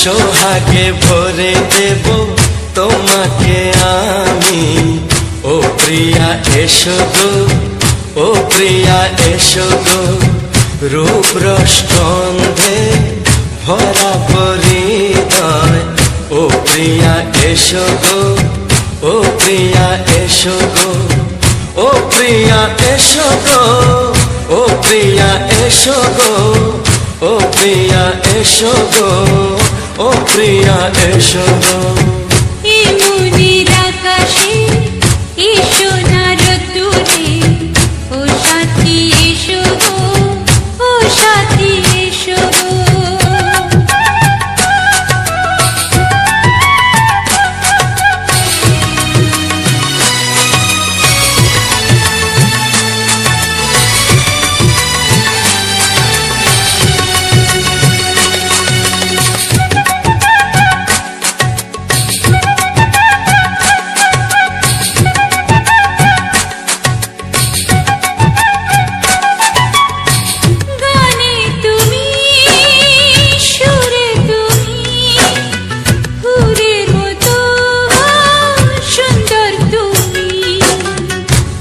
সোহাগে ভরে দেব তোমাকে আমি, ও প্রিয়া এসো গো, ও প্রিয়া এসো গো, রূপ রসগন্ধে ভরা পরিদয়, ও প্রিয়া এসো গো, ও প্রিয়া এসো গো, ও প্রিয়া এসো গো, ও প্রিয়া এসো গো, ও প্রিয়া এসো গো, ও প্রিয়া এসো গো। এই মনের আকাশে এই সোনার দূরে, ও সাথী এসো গো, ও সাথী এসো গো।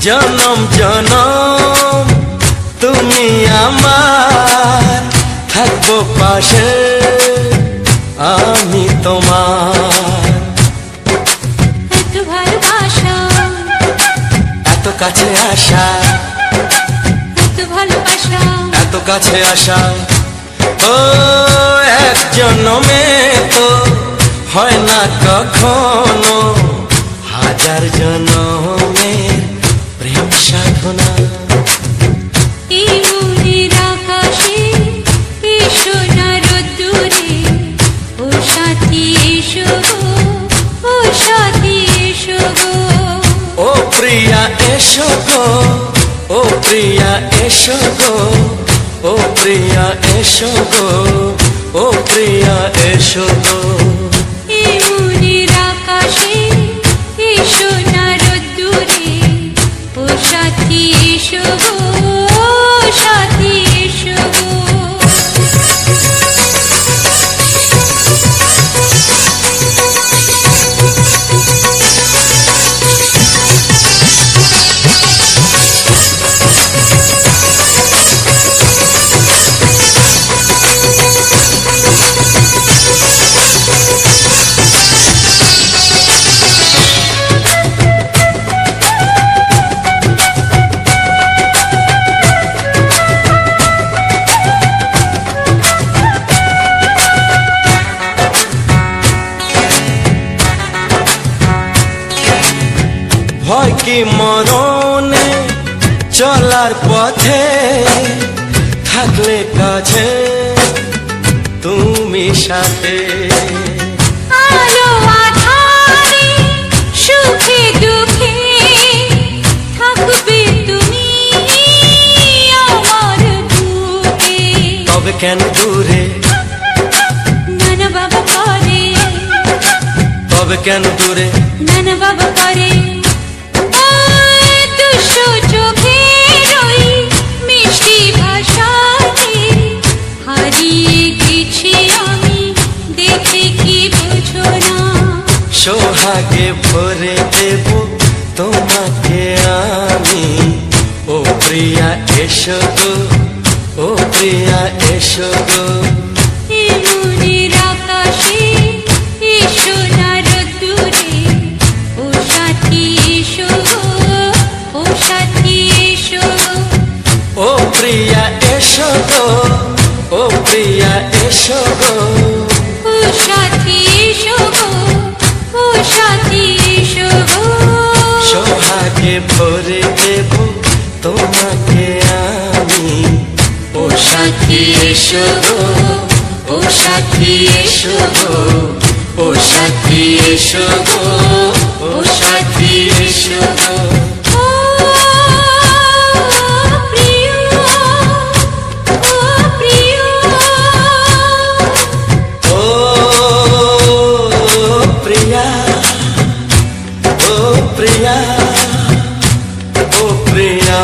জনম জনম তুমি আমার, থাকবো পাশে আমি তোমার। এত ভালোবাসা, এত কাছে আসা, এত ভালোবাসা, এত কাছে আসা, ও এক জন্মে তো হয় না কখনো, হাজার জন্মের প্রেম সাধনা। এই মনের আকাশে এই সোনার দূরে, ও সাথী এসো গো, ও সাথী এসো গো। ও প্রিয়া এসো গো, ও প্রিয়া এসো গো, ও প্রিয়া এসো গো, ও প্রিয়া এসো গো। এই মনের আকাশে এই সোনার দূরে, ও সাথী এসো গো, ও সাথী এসো গো। ভয় কি মরণে চলার পথে, থাকলে কাছে তুমি সাথে। আলো আঁধারে সুখে দুঃখে থাকবে তুমি আমার বুকে। তবে কেন দূরে, নানা বাবা করে, তবে কেন দূরে, নানা বাবা করে। দুশো চোখের ওই মিষ্টি ভাষাতে হারিয়ে গেছি আমি, দেখে কি বুঝো না। সোহাগে ভরে দেব তোমাকে আমি, ও প্রিয়া এসো গো, ও প্রিয়া এসো গো। এই মনের আকাশে এই সোনার দূরে, ও সাথী এসো গো, ও সাথী এসো গো। ও প্রিয়া এসো গো, ও প্রিয়া এসো গো, ও সাথী এসো গো, ও সাথী এসো গো। সোহাগে ভরে দেব তোমাকে আমি, ও সাথী এসো গো, ও সাথী এসো গো, ও সাথী এসো গো, ও সাথী এসো গো। ও প্রিয়, ও প্রিয়, ও প্রিয়া, ও প্রিয়া, ও প্রিয়া।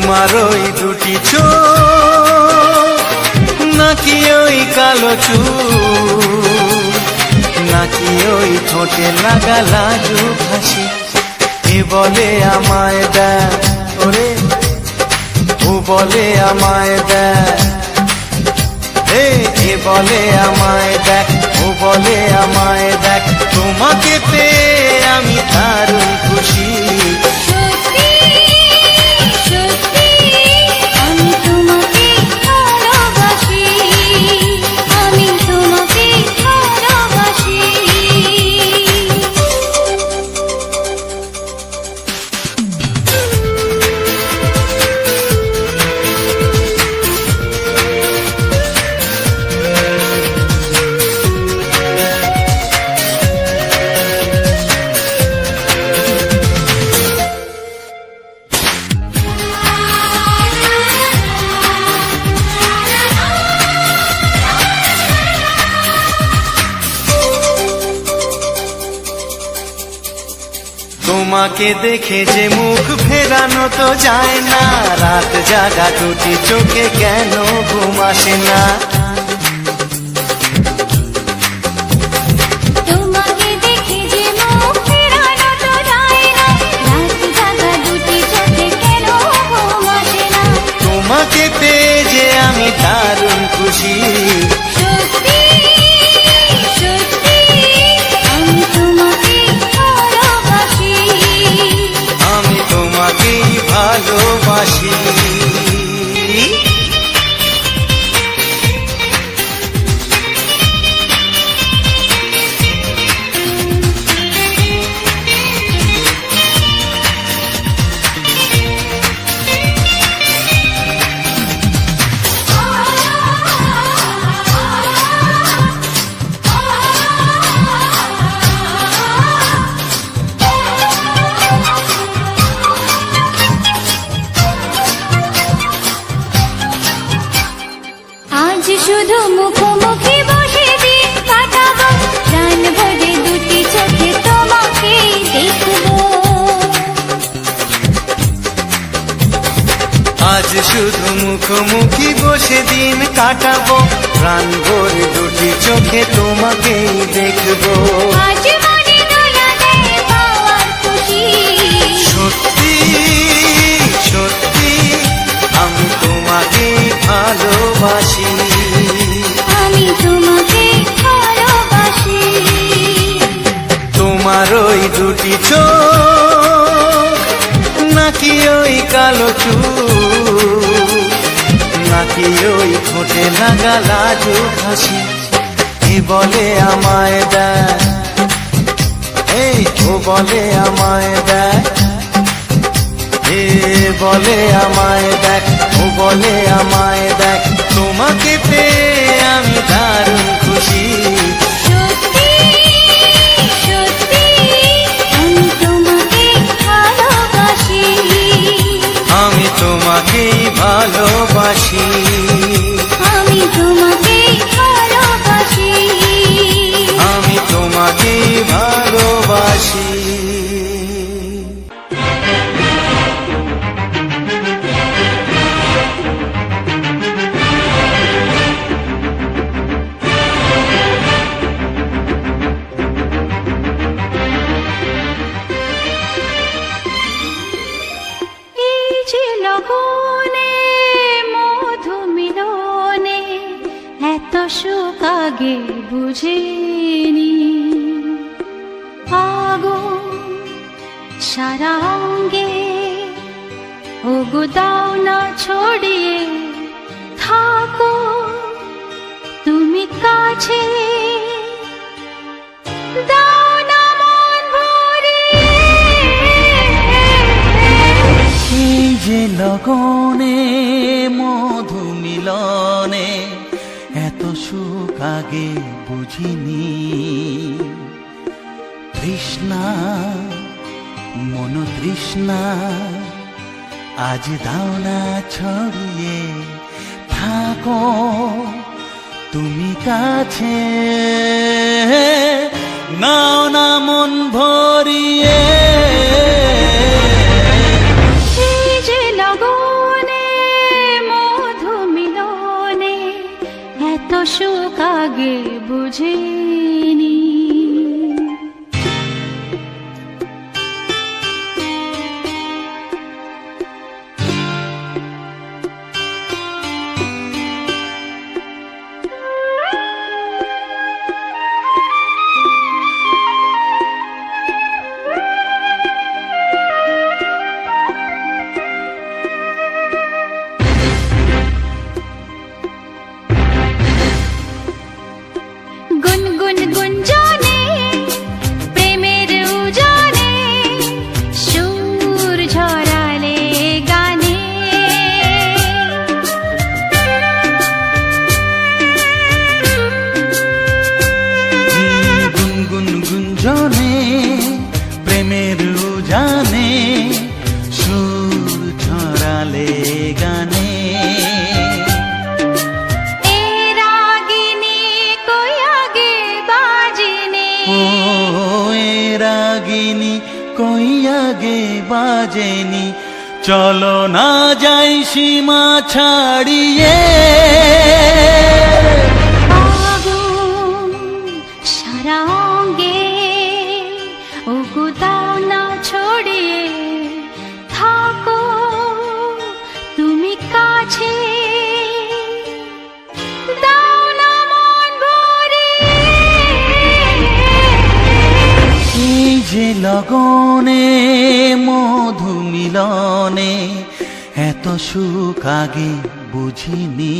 তোমার ওই দুটি চোখ নাকি ওই কালো চুল নাকি ওই ঠোঁটে লাগা লাজুক হাসি এ বলে আমায় দেয় ওরে ও বলে আমায় দেয় এ বলে আমায় দেখ ও বলে আমায় দেখ তোমাকে পেয়ে আমি দারুণ খুশি সত্যি সত্যি আমি তোমাকে ভালোবাসি আমি তোমাকে ভালোবাসি তোমাকে দেখে যে মুখ ফেরানো তো যায় না রাত জাগা দুটি চোখে কেন ঘুম আসে না তোমাকে দেখে যে মুখ ফেরানো তো যায় না রাত জাগা দুটি চোখে কেন ঘুম আসে না তোমাকে পেয়ে যে আমি দারুণ খুশি সত্যি সত্যি আমি তোমাকে ভালোবাসি আমি তোমাকেই ভালোবাসি আজ শুধু মুখোমুখি বসে দিন কাটাবো প্রাণ ভরে দুটি চোখে তোমাকে দেখবো আজ শুধু মুখোমুখি বসে দিন কাটাবো প্রাণ ভরে দুটি চোখে তোমাকেই দেখবো আজ মনে দোলা দেয় পাওয়ার খুশি সত্যি সত্যি আমি তোমাকেই ভালোবাসি আমি তোমাকে ভালোবাসি তোমার ওই দুটি চোখ নাকি ওই কালো চুল নাকি ওই ঠোঁটে লাগা লাজুক হাসি এ বলে আমায় দেয় এই ও বলে আমায় দেয় এ বলে আমায় দেখ ও বলে আমায় দেখ তোমাকে পেয়ে আমি দারুণ খুশি সত্যি সত্যি আমি তোমাকে ভালোবাসি আমি তোমাকেই ভালোবাসি আমি তোমাকে ভালোবাসি আমি তোমাকেই ভালোবাসি এই যে লগনে মধু মিলনে এত সুখ আগে বুঝিনি আগুন সারা অঙ্গে ওগো দাও না ছড়িয়ে থাকো তুমি কাছে দাও না মন ভরিয়ে এই যে লগনে মধু মিলনে এত সুখ আগে বুঝিনি তৃষ্ণা মন তৃষ্ণা আজ দাও না ছড়িয়ে থাকো তুমি কাছে নাও না মন ভরিয়ে এই যে লগন এত সুখ আগে বুঝিনি। গুনগুন গুঞ্জনে প্রেমের উজানে সুর ঝরালে গানে, গুনগুন গুঞ্জনে প্রেমের উজানে সুর ঝরালে গানে, এ রাগিনী কই আগে বাজেনি, ও এ রাগিনী কই আগে বাজেনি, চলো না যাই সীমা ছাড়িয়ে। আগুন সারা অঙ্গে ওগো দাও না ছড়িয়ে, থাকো তুমি কাছে, দাও না মন ভরিয়ে। এই যে লগনে মধু মিলনে এত সুখ আগে বুঝিনি।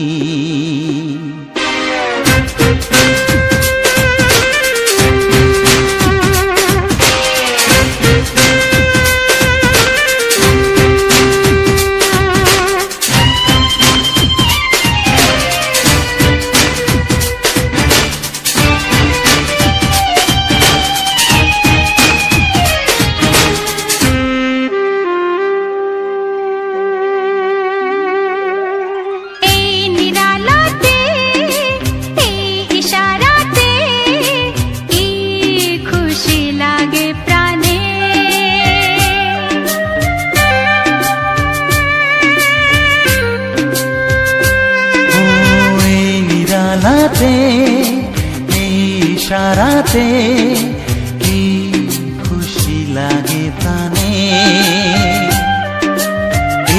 এই নিরালাতে এই ইশারাতে কি খুশি লাগে প্রাণে, ও এই নিরালাতে এই ইশারাতে কি খুশি লাগে প্রাণে,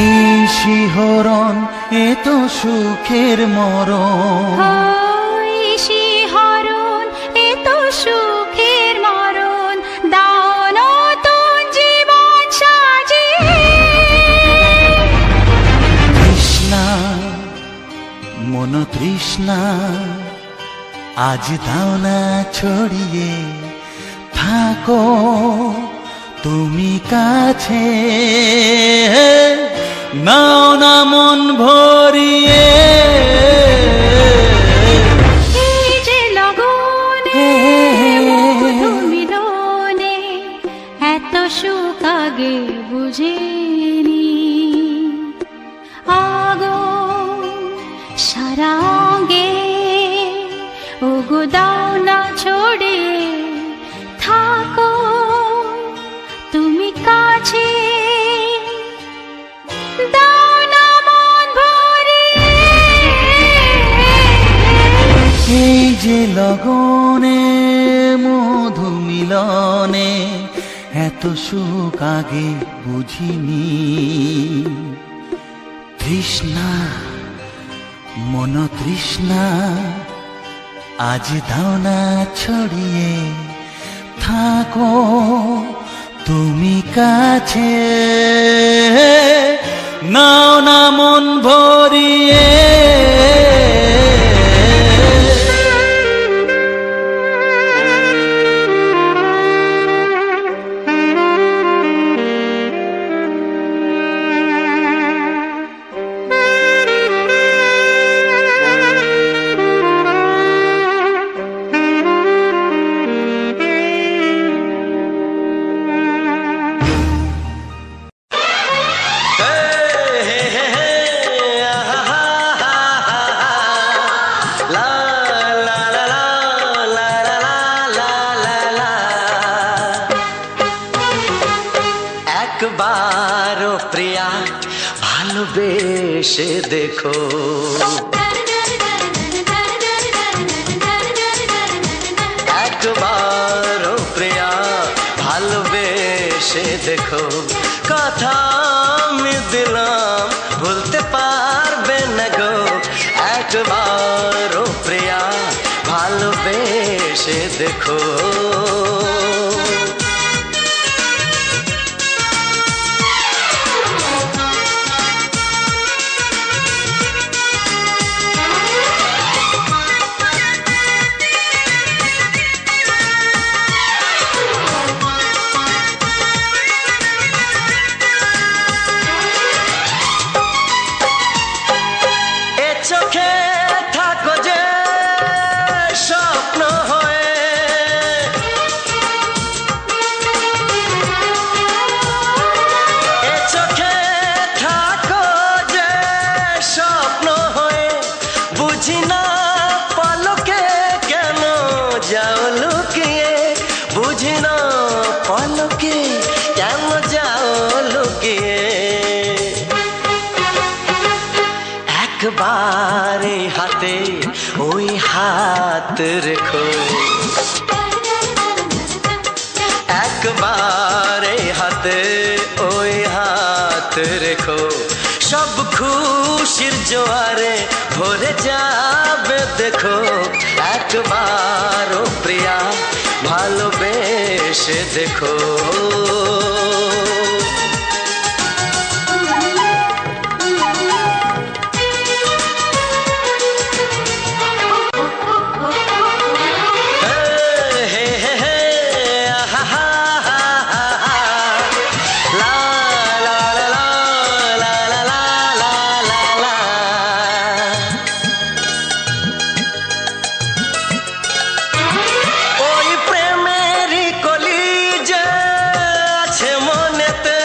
এই শিহরণ এ তো সুখের মরণ, ওই শিহরণ এ তো সুখের মরণ, দাও নতুন জীবন সাজিয়ে। তৃষ্ণা মন তৃষ্ণা আজ দাও না ছড়িয়ে, থাকো তুমি কাছে, নাও না মন ভরিয়ে। এই যে লগনে মধু মিলনে এত সুখ আগে বুঝিনি। আগুন সারা অঙ্গে ওগো দাও না ছড়িয়ে, থাকো তুমি কাছে, দাও না মন ভরিয়ে। এই যে লগনে মধু মিলনে এত সুখ আগে বুঝিনি। তৃষ্ণা মন তৃষ্ণা আজ দাও না ছড়িয়ে, থাকো তুমি কাছে, নাও না মন ভরিয়ে। একবারও প্রিয়া ভালোবেসে দেখো, বেশে দেখো। এ চোখে থাকো যে স্বপ্ন হয়ে, এ চোখে থাকো যে স্বপ্ন হয়ে, বুঝি না পলকে কেন যাও লুকিয়ে, বুঝি না পলকে কেন যাও লুকিয়ে। একবার এই হাতে ওই হাত রেখো, একবার এই হাতে ওই হাত রেখো, সব খুশির জোয়ারে ভরে যাবে দেখো। একবার ও প্রিয়া ভালোবেসে দেখো। ওই প্রেমেরই কলি যে আছে মনেতে,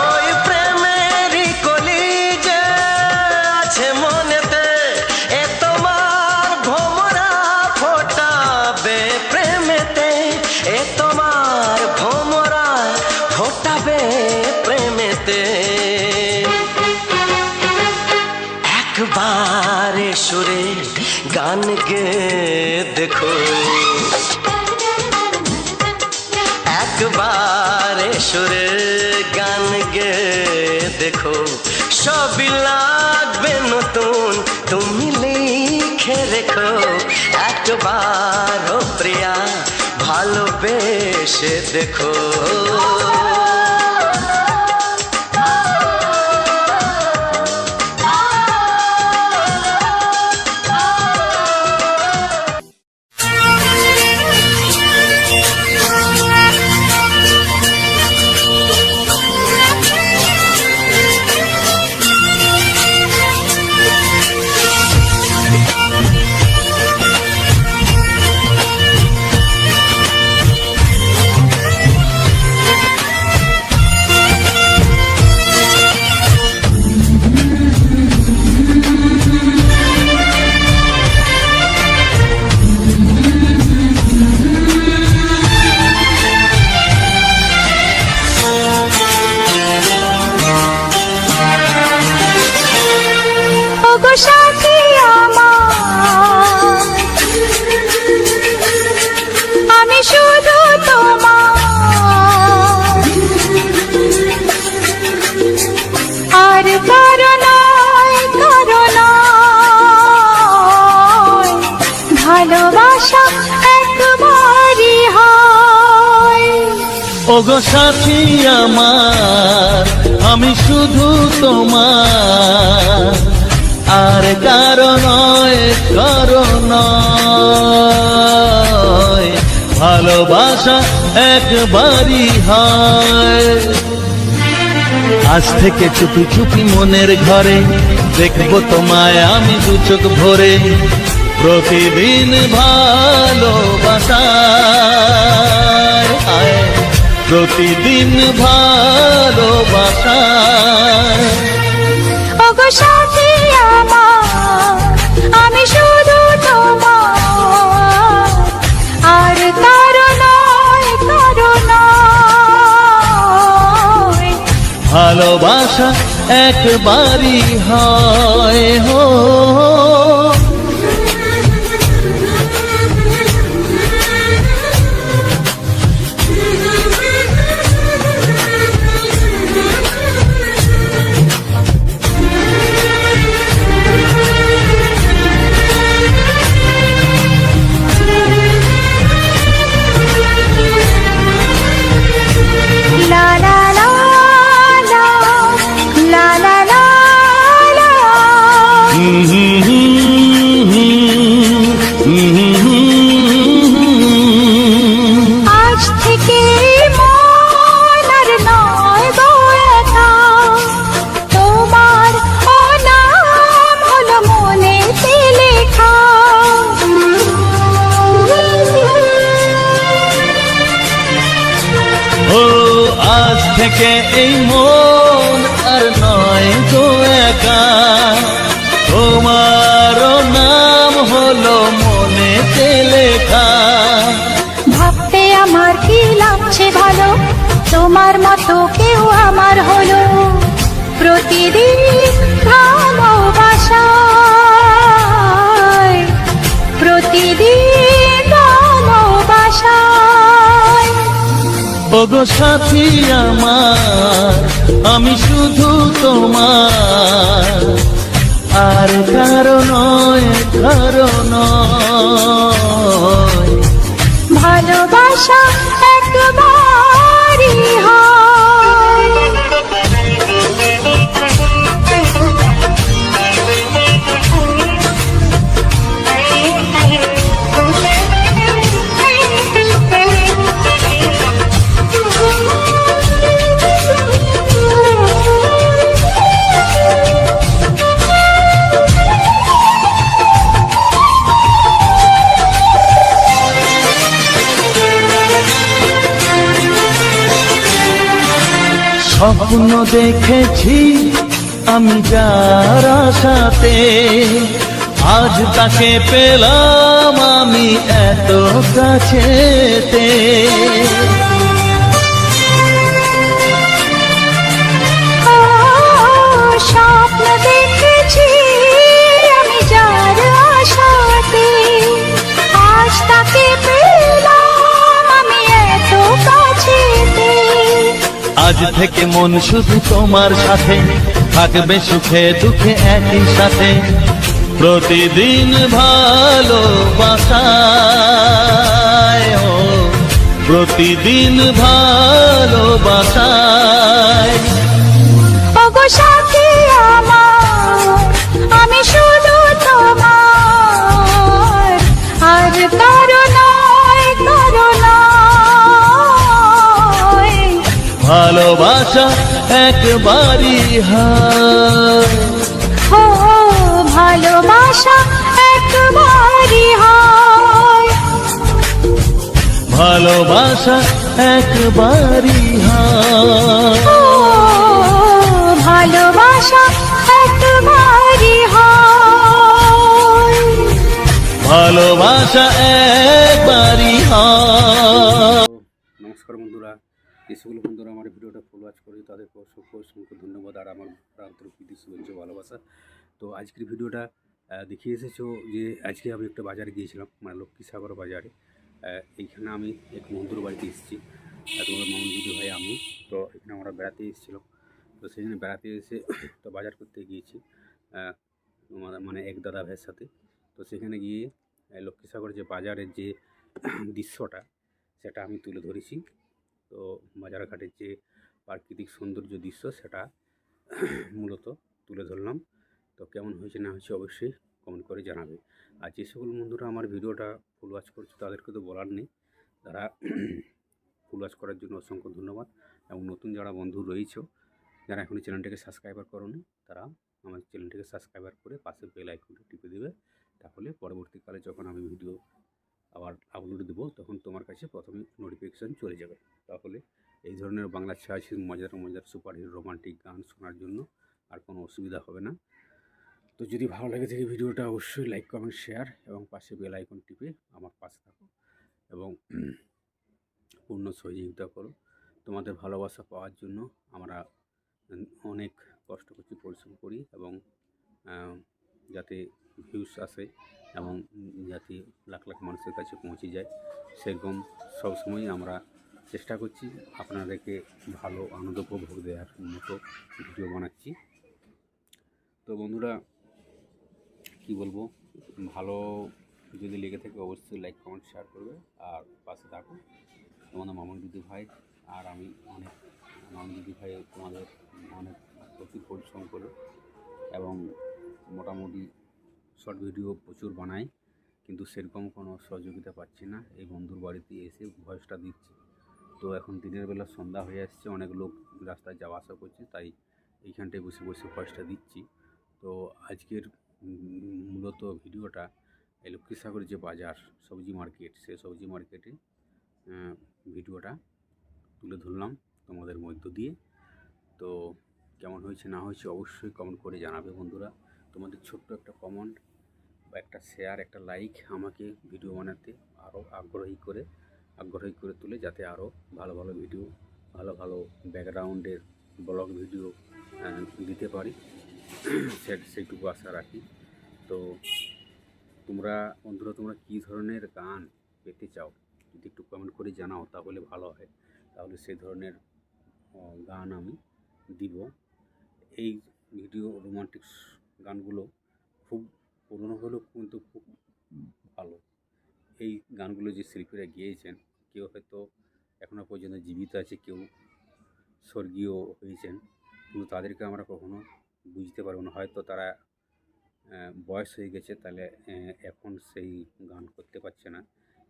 ওই প্রেমেরই কলি যে আছে মনেতে, এ তোমার ভোমরা ফোটাবে প্রেমেতে, এ তোমার ভোমরা ফোটাবে প্রেমেতে। একবার সুরে গান গে দেখো, একবার সুরে গান গে দেখো, সবই লাগবে নতুন তুমি লিখে রেখো। একবার ও প্রিয়া ভালোবেসে দেখো। ওগো সাথী আমার, আমি শুধু তোমার, আর কারো নয়, কারো নয়, ভালোবাসা একবারই হয়। ওগো সাথী আমার, আমি শুধু তোমার, আর কারো নয়, কারো নয়, ভালোবাসা একবারই হয়। আজ থেকে চুপি চুপি মনের ঘরে দেখবো তোমায় আমি দু চোখ ভরে, প্রতিদিন ভালোবাসায়, প্রতিদিন ভালোবাসায়। ওগো সাথী আমার, আমি শুধু তোমার, আর কারো নয়, কারো নয়, ভালোবাসা একবারই হয় হো। আজ থেকে মন আর নয় গো একা, তোমার অনাম হলো মনেতে লেখা। ও আজ থেকে এই মন আর নয় গো একা, তোমারও নাম হলো মনেতে লেখা। ভাবতে আমার কি লাগছে ভালো, তোমার মতো কেউ আমার হলো। প্রতিদিন ভালোবাসায়, প্রতিদিন ভালোবাসায়। ওগো সাথী আমার, আমি শুধু তোমার, আর কারো নয়, কারো নয়। ভালোবাসা একবারই হয়। স্বপ্ন দেখেছি আমি যার আশাতে, আজ তাকে পেলাম আমি এত কাছেতে। স্বপ্ন দেখেছি আমি যার আশাতে, আজ তাকে পেলাম আমি এত কাছেতে। আজ থেকে মন শুধু তোমার সাথে, থাকবে সুখে দুঃখে একই সাথে। প্রতিদিন ভালোবাসায়, ও প্রতিদিন ভালোবাসায়। ওগো সাথী আমার, আমি শুধু তোমার, আর কারো নয়, কারো নয়। ভালোবাসা একবারই হয়, ও ভালোবাসা একবারই হয়। ভালোবাসা একবারই হয়। ও ভালোবাসা একবারই হয়। ভালোবাসা একবারই হয়। নমস্কার বন্ধুরা, যে সকল বন্ধুরা আমার ভিডিওটা ফুল ওয়াচ করে তাদেরকে অসংখ্য অসংখ্য ধন্যবাদ আর আমার আন্তরিক প্রীতি শুভেচ্ছা ভালোবাসা। তো আজকের ভিডিওটা দেখিয়ে এসেছো যে আজকে আমি একটা বাজারে গিয়েছিলাম, মানে লক্ষ্মীসাগর বাজারে। এইখানে আমি এক বন্ধুর বাড়িতে এসেছি, তোমাদের মামুন দিদি ভাই আমি। তো এখানে আমরা বেড়াতে এসেছিলাম, তো সেখানে বেড়াতে এসে তো বাজার করতে গিয়েছি মানে এক দাদা ভাইয়ের সাথে। তো সেখানে গিয়ে লক্ষ্মীসাগর যে বাজারের যে দৃশ্যটা সেটা আমি তুলে ধরেছি। তো বাজারঘাটের যে প্রাকৃতিক সৌন্দর্য দৃশ্য সেটা মূলত তুলে ধরলাম। তো কেমন হয়েছে না হয়েছে অবশ্যই কমেন্ট করে জানাবে। আর যে সকল বন্ধুরা আমার ভিডিওটা ফুল ওয়াচ করছে তাদেরকে তো বলার নেই, তারা ফুল ওয়াচ করার জন্য অসংখ্য ধন্যবাদ। এবং নতুন যারা বন্ধু রয়েছে, যারা এখনও চ্যানেলটিকে সাবস্ক্রাইবার করোনি, তারা আমার চ্যানেলটিকে সাবস্ক্রাইবার করে পাশে বেল আইকনটি টিপে দেবে। তাহলে পরবর্তীকালে যখন আমি ভিডিও আবার আপলোড দেবো তখন তোমার কাছে প্রথমে নোটিফিকেশান চলে যাবে। তাহলে এই ধরনের বাংলা ছায়াছবি মজার মজার সুপারহিট রোমান্টিক গান শোনার জন্য আর কোনো অসুবিধা হবে না। তো যদি ভালো লাগে থাকে ভিডিওটা অবশ্যই লাইক কমেন্ট শেয়ার এবং পাশে বেল আইকন টিপে আমার পাশে থাকো এবং পূর্ণ সহযোগিতা করো। তোমাদের ভালোবাসা পাওয়ার জন্য আমরা অনেক কষ্ট করছি, পরিশ্রম করি এবং যাতে ভিউস আসে এবং যাতে লাখ লাখ মানুষের কাছে পৌঁছে যায় সেরকম সবসময় আমরা চেষ্টা করছি। আপনাদেরকে ভালো আনন্দ উপভোগ দেওয়ার মতো ভিডিও বানাচ্ছি। তো বন্ধুরা কি বলবো, ভালো যদি লেগে থাকে অবশ্যই লাইক কমেন্ট শেয়ার করবে আর পাশে থাকো। তোমাদের মামুন দিদি ভাই আর আমি অনেক মামুন দিদি ভাই তোমাদের অনেক প্রতি পরিশ্রম করে এবং মোটামুটি শর্ট ভিডিও প্রচুর বানাই, কিন্তু সেরকম কোনো সহযোগিতা পাচ্ছি না। এই বন্ধুর বাড়িতে এসে ভয়েসটা দিচ্ছি। তো এখন দিনের বেলা সন্ধ্যা হয়ে আসছে, অনেক লোক রাস্তায় যাওয়া আসা করছে, তাই এইখানটায় বসে বসে ভয়েসটা দিচ্ছি। তো আজকের মূলত ভিডিওটা এই লক্ষ্মীসাগর যে বাজার সবজি মার্কেট, সে সবজি মার্কেটে ভিডিওটা তুলে ধরলাম তোমাদের মধ্য দিয়ে। তো কেমন হয়েছে না হয়েছে অবশ্যই কমেন্ট করে জানাবে বন্ধুরা। তোমাদের ছোট্ট একটা কমেন্ট বা একটা শেয়ার, একটা লাইক আমাকে ভিডিও বানাতে আরও আগ্রহী করে তোলে, যাতে আরও ভালো ভালো ভিডিও, ভালো ভালো ব্যাকগ্রাউন্ডের ব্লগ ভিডিও দিতে পারি, সেইটুকু আশা রাখি। তো বন্ধুরা তোমরা কী ধরনের গান পেতে চাও যদি একটু কমেন্ট করে জানাও তাহলে ভালো হয়, তাহলে সেই ধরনের গান আমি দিব। এই ভিডিও রোমান্টিক গানগুলো খুব পুরনো হলেও কিন্তু খুব ভালো। এই গানগুলো যে শিল্পীরা গেয়েছেন, কেউ হয়তো এখনও পর্যন্ত জীবিত আছে, কেউ স্বর্গীয় হয়েছেন, কিন্তু তাদেরকে আমরা কখনো বুঝতে পারবো না। হয়তো তারা বয়স হয়ে গেছে, তাহলে এখন সেই গান করতে পারছে না,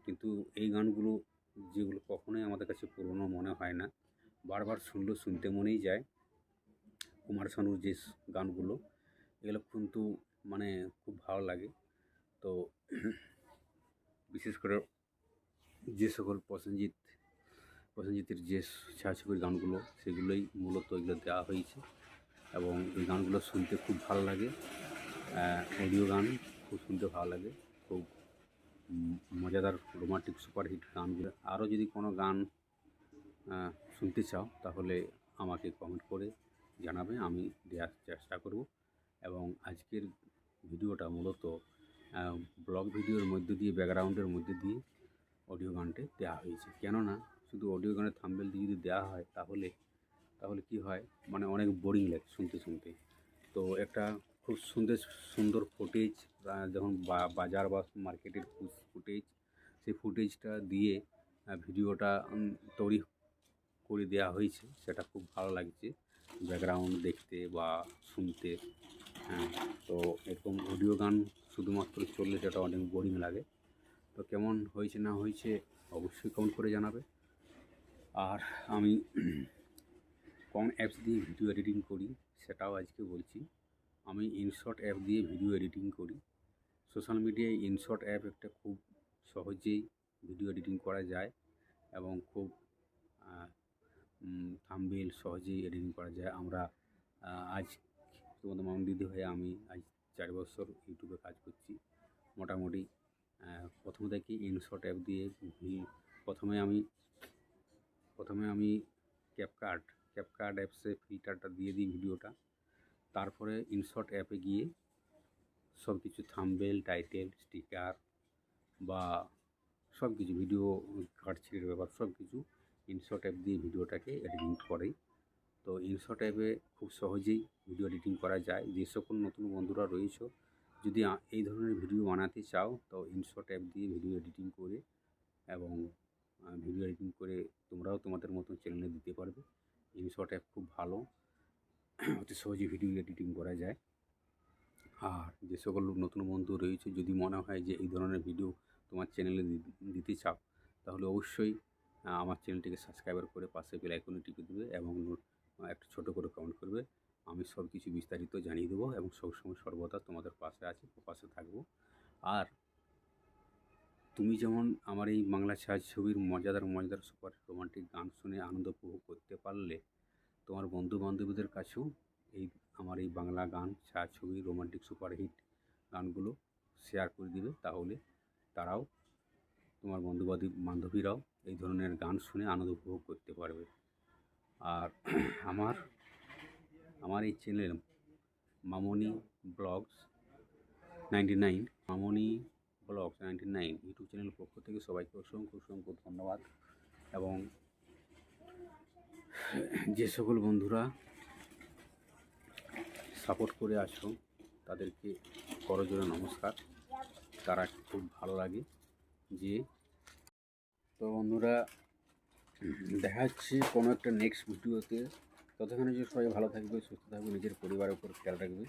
কিন্তু এই গানগুলো যেগুলো কখনোই আমাদের কাছে পুরনো মনে হয় না, বারবার শুনতে মনেই যায়। কুমার শানুর যে গানগুলো, এগুলো কিন্তু মানে খুব ভালো লাগে। তো বিশেষ করে যে সকল প্রসেনজিতের যে ছায়াছবির গানগুলো, সেগুলোই মূলত এগুলো দেওয়া হয়েছে, এবং এই গানগুলো শুনতে খুব ভালো লাগে। অডিও গান খুব শুনতে ভালো লাগে, খুব মজাদার রোমান্টিক সুপারহিট গানগুলো। আরও যদি কোনো গান শুনতে চাও তাহলে আমাকে কমেন্ট করে জানাবে, আমি দেওয়ার চেষ্টা করব। এবং আজকের ভিডিওটা মূলত ব্লগ ভিডিওর মধ্যে দিয়ে, ব্যাকগ্রাউন্ডের মধ্যে দিয়ে অডিও গানটি দেওয়া হয়েছে। কেননা শুধু অডিও গানের থাম্বনেল দিয়ে যদি দেওয়া হয় তাহলে কি হয়, মানে অনেক বোরিং লাগে শুনতে। তো একটা খুব সুন্দর ফুটেজ, যখন বাজার বা মার্কেটের ফুটেজ, সেই ফুটেজটা দিয়ে ভিডিওটা তৈরি করে দেওয়া হয়েছে, সেটা খুব ভালো লাগছে ব্যাকগ্রাউন্ড দেখতে বা শুনতে। তো এরকম অডিও গান শুধুমাত্র চললে সেটা অনেক বোরিং লাগে। তো কেমন হয়েছে না হয়েছে অবশ্যই কমেন্ট করে জানাবে। আর আমি কোন অ্যাপস দিয়ে ভিডিও এডিটিং করি সেটাও আজকে বলছি। আমি ইনশট অ্যাপ দিয়ে ভিডিও এডিটিং করি। সোশ্যাল মিডিয়ায় ইনশট অ্যাপ একটা খুব সহজেই ভিডিও এডিটিং করা যায়, এবং খুব থাম্বনেল সহজেই এডিটিং করা যায়। আমরা আজ তোমাদের মামুন দিদি হয়ে আমি আজ 4 বছর ইউটিউবে কাজ করছি। মোটামুটি প্রথম থেকে ইনশট অ্যাপ দিয়ে প্রথমে আমি ক্যাপকাট অ্যাপসে ফিল্টারটা দিয়ে দিই ভিডিওটা, তারপরে ইনশট অ্যাপে গিয়ে সব কিছু থাম্বনেল, টাইটেল, স্টিকার বা সব কিছু ভিডিও কাটছিটের ব্যাপার সব কিছু ইনশট অ্যাপ দিয়ে ভিডিওটাকে এডিটিং করে। তো ইনশট অ্যাপে খুব সহজেই ভিডিও এডিটিং করা যায়। যে সকল নতুন বন্ধুরা রয়েছে, যদি এই ধরনের ভিডিও বানাতে চাও, তো ইনশট অ্যাপ দিয়ে ভিডিও এডিটিং করে তোমরাও তোমাদের মতো চ্যানেলে দিতে পারবে। ইনশট অ্যাপ খুব ভালো, অতি সহজে ভিডিও এডিটিং করা যায়। আর যে সকল নতুন বন্ধু রয়েছে, যদি মনে হয় যে এই ধরনের ভিডিও তোমার চ্যানেলে দিতে চাও, তাহলে অবশ্যই আমার চ্যানেলটিকে সাবস্ক্রাইব করে পাশে বেল আইকনে টিপে দেবে, এবং একটা ছোটো করে কমেন্ট করবে। আমি সব কিছু বিস্তারিত জানিয়ে দেবো, এবং সবসময় সর্বদা তোমাদের পাশে পাশে থাকবো। আর তুমি যেমন আমার এই বাংলা ছায়াছবির মজাদার সুপার রোমান্টিক গান শুনে আনন্দ উপভোগ করতে পারলে, তোমার বন্ধু বান্ধবীদের কাছেও আমার এই বাংলা গান, ছায়াছবি, রোমান্টিক সুপারহিট গানগুলো শেয়ার করে দিবে, তাহলে তারাও, তোমার বন্ধু বান্ধবীরাও এই ধরনের গান শুনে আনন্দ উপভোগ করতে পারবে। আর আমার এই চ্যানেল মামনি ব্লগস 99 ইউটিউব চ্যানেলের পক্ষ থেকে সবাইকে অসংখ্য ধন্যবাদ। এবং যে সকল বন্ধুরা সাপোর্ট করে আছো তাদেরকে করজোড়ে নমস্কার। তারা খুব ভালো লাগে যে। তো বন্ধুরা, দেখা যাচ্ছে কোনো একটা নেক্সট ভিডিওতে। ততক্ষণে যে সবাই ভালো থাকবে, সুস্থ থাকবে, নিজের পরিবারের উপর খেয়াল রাখবে,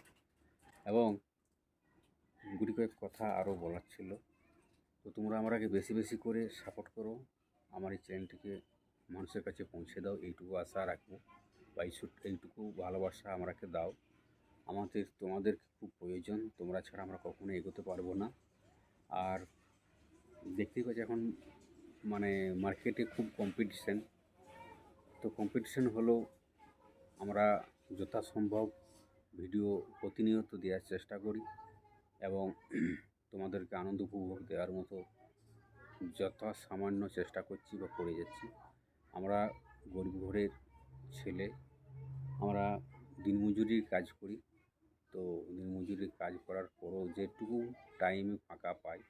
এবং গুটি কয়েক কথা আরও বলার ছিল। তো তোমরা আমাকে বেশি বেশি করে সাপোর্ট করো, আমার এই চ্যানেলটিকে মানুষের কাছে পৌঁছে দাও, এইটুকু আশা রাখবো, বা এইটুকু ভালোবাসা আমাকে দাও। তোমাদের খুব প্রয়োজন, তোমরা ছাড়া আমরা কখনো এগোতে পারবো না। আর দেখতেই পাচ্ছি এখন মানে মার্কেটে খুব কম্পিটিশান। তো কম্পিটিশান হলেও আমরা যথাসম্ভব ভিডিও প্রতিনিয়ত দেওয়ার চেষ্টা করি এবং তোমাদেরকে আনন্দ উপভোগ দেওয়ার মতো সামান্য চেষ্টা করছি বা করে যাচ্ছি। আমরা গরিব ঘরের ছেলে, আমরা দিনমজুরির কাজ করি। তো দিনমজুরির কাজ করার পরও যেটুকু টাইমে ফাঁকা পাই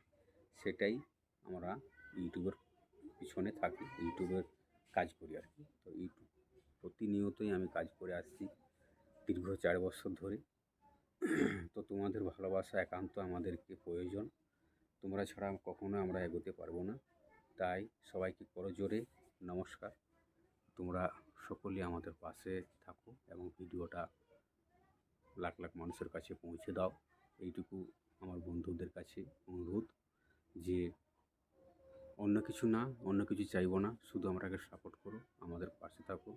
সেটাই আমরা ইউটিউবের পিছনে থাকি, ইউটিউবের কাজ করি আর কি। তো ইউটিউব প্রতিনিয়তই আমি কাজ করে আসছি দীর্ঘ 4 বছর ধরে। তো তোমাদের ভালোবাসা একান্ত আমাদেরকে প্রয়োজন, তোমরা ছাড়া কখনো আমরা এগোতে পারবো না। তাই সবাইকে করজোরে নমস্কার, তোমরা সকলেই আমাদের পাশে থাকো এবং ভিডিওটা লাখ লাখ মানুষের কাছে পৌঁছে দাও। এইটুকু আমার বন্ধুদের কাছে অনুরোধ, যে অন্য কিছু না, অন্য কিছু চাইবো না, শুধু আমরাকে সাপোর্ট করো, আমাদের পাশে থাকো,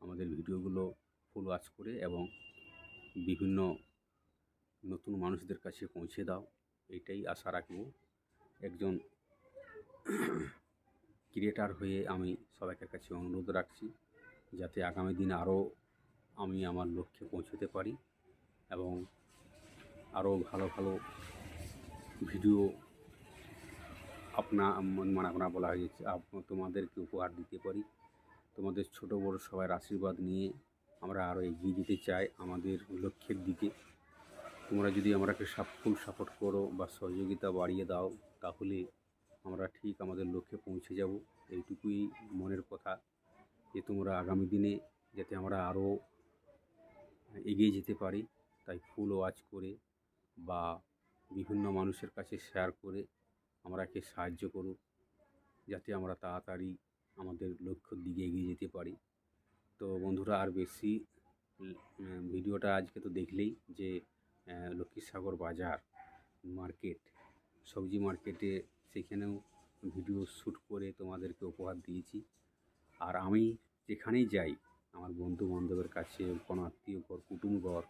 আমাদের ভিডিওগুলো ফুল ওয়াচ করে এবং বিভিন্ন নতুন মানুষদের কাছে পৌঁছে দাও, এইটাই আশা রাখবো। একজন ক্রিয়েটার হয়ে আমি সবাইকার কাছে অনুরোধ রাখছি যাতে আগামী দিনে আরও আমি আমার লক্ষ্যে পৌঁছতে পারি এবং আরও ভালো ভালো ভিডিও আপনারা বলা হয়েছে তোমাদেরকে উপহার দিতে পারি। তোমাদের ছোট বড় সবার আশীর্বাদ নিয়ে আমরা আরও এগিয়ে যেতে চাই আমাদের লক্ষ্যের দিকে। তোমরা যদি আমাকে ফুল সাপোর্ট করো বা সহযোগিতা বাড়িয়ে দাও, তাহলে আমরা ঠিক আমাদের লক্ষ্যে পৌঁছে যাব। এইটুকুই মনের কথা, যে তোমরা আগামী দিনে যাতে আমরা আরও এগিয়ে যেতে পারি। তাই ফুল ওয়াচ করে বা বিভিন্ন মানুষের কাছে শেয়ার করে আমরাকে সাহায্য করো, যাতে আমরা তাড়াতাড়ি আমাদের লক্ষ্যের দিকে এগিয়ে যেতে পারি। তো বন্ধুরা, আর বেশি ভিডিওটা আজকে তো দেখলেই যে লক্ষ্মীসাগর বাজার মার্কেট, সবজি মার্কেটে, সেখানেও ভিডিও শ্যুট করে তোমাদেরকে উপহার দিয়েছি। আর আমি যেখানেই যাই আমার বন্ধু বান্ধবের কাছে, কোনো আত্মীয় ঘর, কুটুম ঘর,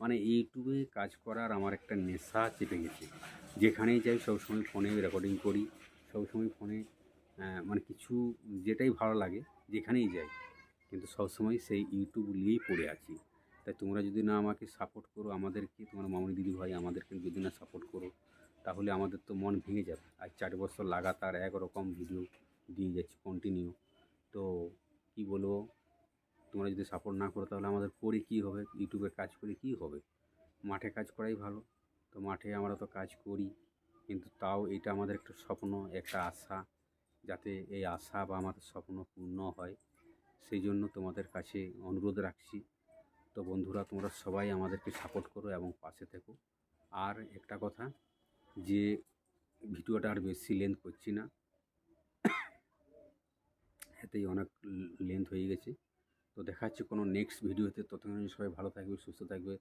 মানে ইউটিউবে কাজ করার আমার একটা নেশা চেপে গেছে। যেখানেই যাই সবসময় ফোনে রেকর্ডিং করি, সবসময় ফোনে মানে কিছু যেটাই ভালো লাগে যেখানেই যাই, কিন্তু সবসময় সেই ইউটিউব নিয়েই পড়ে আছি। তাই তোমরা যদি না আমাকে সাপোর্ট করো, আমাদেরকে, তোমার মামনি দিদি ভাই আমাদেরকে যদি না সাপোর্ট করো, তাহলে আমাদের তো মন ভেঙে যাবে। আর 4 বছর লাগাতার একরকম ভিডিও দিয়ে যাচ্ছি কন্টিনিউ। তো কী বলবো, তোমরা যদি সাপোর্ট না করো তাহলে আমাদের করে কী হবে, ইউটিউবের কাজ করে কী হবে? মাঠে কাজ করাই ভালো। তো মাঠে আমরা তো কাজ করি, কিন্তু তাও এটা আমাদের একটা স্বপ্ন, একটা আশা, যাতে এই আশা বা আমাদের স্বপ্ন পূর্ণ হয়, সেই জন্য তোমাদের কাছে অনুরোধ রাখছি। তো বন্ধুরা, তোমরা সবাই আমাদেরকে সাপোর্ট করো এবং পাশে থেকো। আর একটা কথা, যে ভিডিওটা আর বেশি লেন্থ করছি না, এতেই অনেক লেন্থ হয়ে গেছে। তো দেখা হচ্ছে কোনো নেক্সট ভিডিওতে। ততক্ষণ সবাই ভালো থাকবে, সুস্থ থাকবে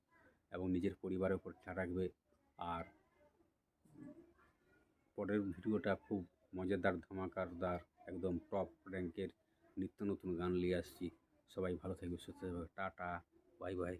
এবং নিজের পরিবারের উপর খেয়াল রাখবে। আর পরের ভিডিওটা খুব মজাদার, ধামাকাদার, একদম টপ র্যাঙ্কের নিত্য নতুন গান নিয়ে আসছি। সবাই ভালো থাকবে, সুস্থ থাকবে। Tata, bye bye.